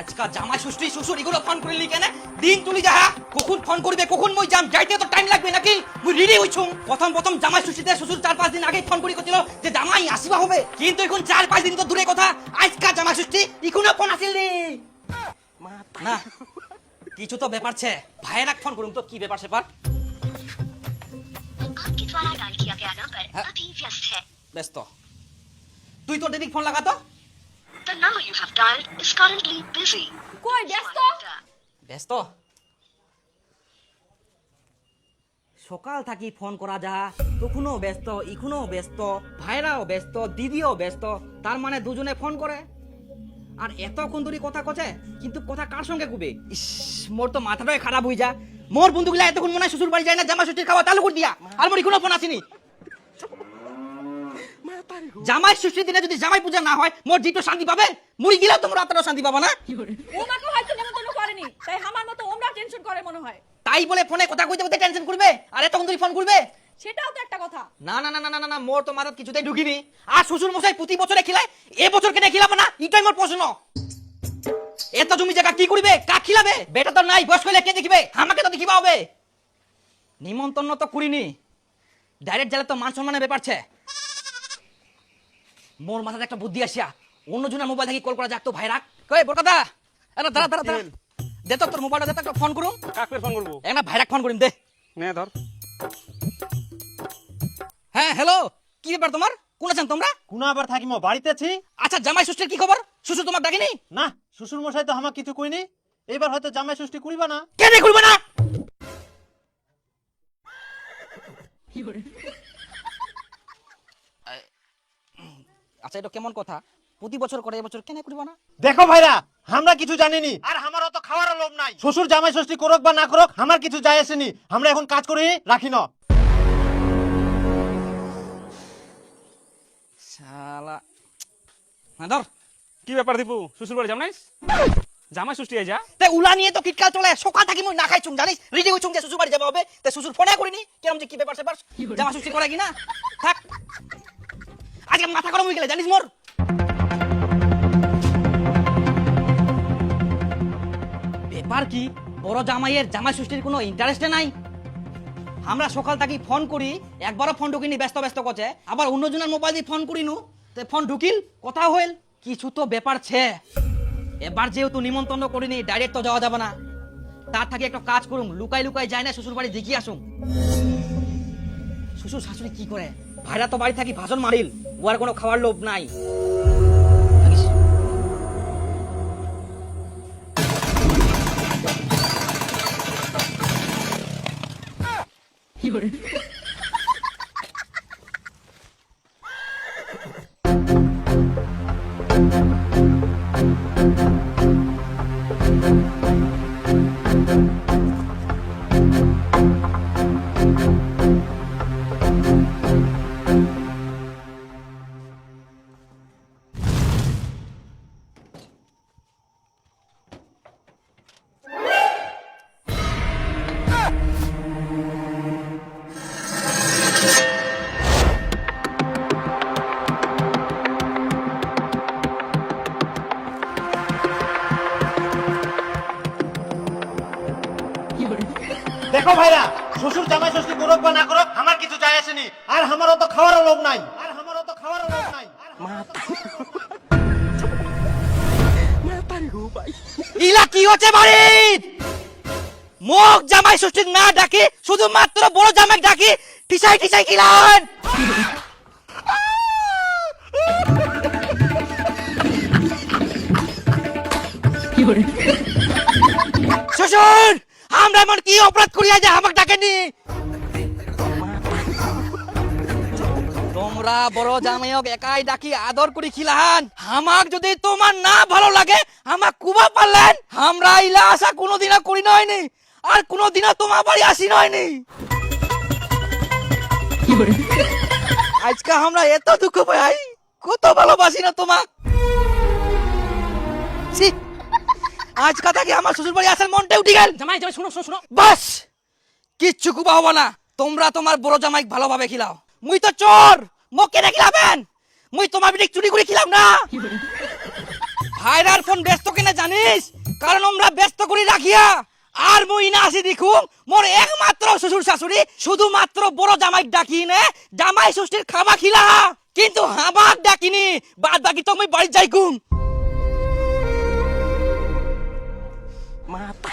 আজকাল জামাই ষষ্ঠী শ্বশুর এগুলো ফোন করিলি কেন? দিন তুলি যা কখন ফোন করবে কখন মই যাম যাইতে তো টাইম লাগবে নাকি? মুই রেডি হইছুম। প্রথম জামাই ষষ্ঠীতে শ্বশুর 4-5 দিন আগে ফোন করি কছিল যে জামাই আসিবা হবে, কিন্তু এখন 4-5 দিন তো দূরে কথা, আজকাল জামাই ষষ্ঠী এখনো ফোন আসিল নি। না কিছু তো ব্যাপার ছে, ভাইয়েরাক ফোন করুম তো কি ব্যাপার সেপার। आपके द्वारा डायल किया गया नंबर अभी व्यस्त है। ব্যস্ত তুই তো ডেডিক ফোন লাগা তো। The number you have dialed is currently busy. কই ব্যস্ত? ব্যস্ত সকাল থাকি ফোন করা যা, তখনও ব্যস্ত ইখুনও ব্যস্ত, ভাইরাও ব্যস্ত দিদিও ব্যস্ত, তার মানে দুজনে ফোন করে আর এতক্ষণ ধরে কথা কছে, কিন্তু কথা কার সঙ্গে কবে? ইস মোর তো মাথাটাই খারাপ হয়ে যা। মোর বন্ধুগুলা এতক্ষণ মনে হয় শ্বশুর বাড়ি যায় না, জামাই ষষ্ঠীর খাওয়া চালু করে দিয়া, আর মোর এখনো ফোন আসেনি। জামাই ষষ্ঠীর দিনে যদি জামাই পূজা না হয় মোর জীব তো শান্তি পাবে, মুড়ি গিলাও তোমরা আত্মারও শান্তি পাবা না। ওমাকে হয়তো নেমন্তন্ন করেনি, তাই আমার মতো ওমরা টেনশন করে মনে হয়। তাই বলে ফোনে কথা কইতে কইতে টেনশন করবে আর এতক্ষণ ধরে ফোন করবে? সেটাও তো একটা কথা। না না না না না না মোর তো মাথাত কিছুতেই ঢুকিনি। আর শ্বশুর মশাই প্রতি বছরে খিলায়, এ বছর কেন খিলাবে না এটাই মোর প্রশ্ন। এত জমি জায়গা কি করবে, কাক খিলাবে? বেটা তো নাই, বয়স হইলে কে দেখিবে? আমাকে তো দেখিবা হবে। নিমন্ত্রণ তো করিনি, ডাইরেক্ট গেলে তো মান সম্মানের ব্যাপার ছে। মোর মাথাতে একটা বুদ্ধি আসিয়া অন্যজনের মোবাইল থেকে কল করা যাক তো। ভাই রাখ কই বরকাদা, আরে দাঁড়া দাঁড়া দাঁড়া, দে তো তোর মোবাইলটা, দে তো একটা ফোন করুম। কাকে ফোন করবো? একটা ভাইরাক ফোন করিম, দে। নে ধর। হ্যাঁ হ্যালো, কি ব্যাপার তোমার? কোন আছেন তোমরা? কোনা আবার থাকিম বাড়িতে আছি। আচ্ছা জামাই ষষ্ঠীর কি খবর? শ্বশুর তোমার ডাকেনি? না শ্বশুর মশাই তো আমাকে কিছু কইনি, এবার হয়তো জামাই ষষ্ঠী করিবা না। কেন করবে না? আচ্ছা এটা কেমন কথা? প্রতি বছর করে এবছর কেন করবে না? দেখো ভাইরা, আমরা কিছু জানিনি আর আমার অত খাওয়ার লোভ নাই। শ্বশুর জামাই ষষ্ঠী করুক বা না করুক আমার কিছু যায় আসেনি, আমরা এখন কাজ করে রাখি না। শালা না ধর। কি ব্যাপার দীপু, শ্বশুর বাড়ি যাম নাইস? জামাই ষষ্ঠী আই যা। তে উলা নিয়ে তো কিটকাল চলে, সকাল থাকি মই না খাইছুম জানিস, রেডি হইছুম যে শ্বশুর বাড়ি যাবা হবে, তে শ্বশুর ফোনে করিনি কেমন যে কি ব্যাপার সেপার, জামা ষষ্ঠী করে কি না থাক। আজকে মাথা গরম হয়ে গেলে জানিস মোর। ব্যাপার কি, বড় জামাইয়ের জামাই ষষ্ঠীর কোনো ইন্টারেস্টে নাই। আমরা সকাল থাকি ফোন করি, একবারও ফোন ঢুকিনি, ব্যস্ত ব্যস্ত করছে, আবার অন্যজনের মোবাইল দিয়ে ফোন করিনু, তে ফোন ঢুকিল কথা হইল, কিছু তো ব্যাপার ছে। এবার যেহেতু নিমন্ত্রণ করিনি ডাইরেক্ট তো যাওয়া যাবে না, তার থেকে একটা কাজ করুম, লুকাই লুকাই যাই না শ্বশুর বাড়ি দেখি আসুম। শ্বশুর শাশুড়ি কি করে, ভাইরা তো বাড়ি থাকি ভাষণ মারিল, ও আর কোনো খাওয়ার লোভ নাই। দেখো ভাইরা, শ্বশুর জামাই ষষ্ঠী করুক বা না করুক আমার কিছু যায় আসেনি, আর আমার অত খাওয়ার লোভ নাই, আর আমার অত খাওয়ার লোভ নাই। ইলা কি হচ্ছে বাড়ি? মুখ জামাই ষষ্ঠী না ডাকে, শুধুমাত্র বড় জামাই ডাকে, টিসাই টিসাই কিলান। শ্বশুর আমরা এমন কি অপরাধ করিয়া যে আমাকে ডাকেনি? তোমরা বড় জামাইক একাই ডাকি আদর করি খিলাহান, আমাক যদি তোমার না ভালো লাগে আমাক কুবা পারলেন, আমরা ইলা আশা কোনোদিনও করি নয়নি, আর কোনোদিনও তোমার বাড়ি আসি নয়নি। আজকে আমরা এত দুঃখ পাই, কত ভালোবাসি না তোমাক। ছি, আজ কথা কি আমার শ্বশুর বাড়ি আসার মনটা উঠে গেল। জামাই জামাই শুনো শুনো শুনো, বাস কিচ্ছু কুবা হবো না, তোমরা তোমার বড় জামাই ভালোভাবে খিলাও। মুই তো চোর, মোক কেন খিলাবেন? মুই তোমার বিটি চুরি করে খিলাম না। ভাইরার ফোন ব্যস্ত কিনা জানিস কারণ আমরা ব্যস্ত করে রাখিয়া আর মই না আসি দেখু মোর একমাত্র শ্বশুর শাশুড়ি শুধুমাত্র বড় জামাই ডাকি নে জামাই ষষ্ঠীর খাবা খিলা কিন্তু হাবাক ডাকিনি বাদ বাকি তো মই বাড়ি যাইকুম মাতা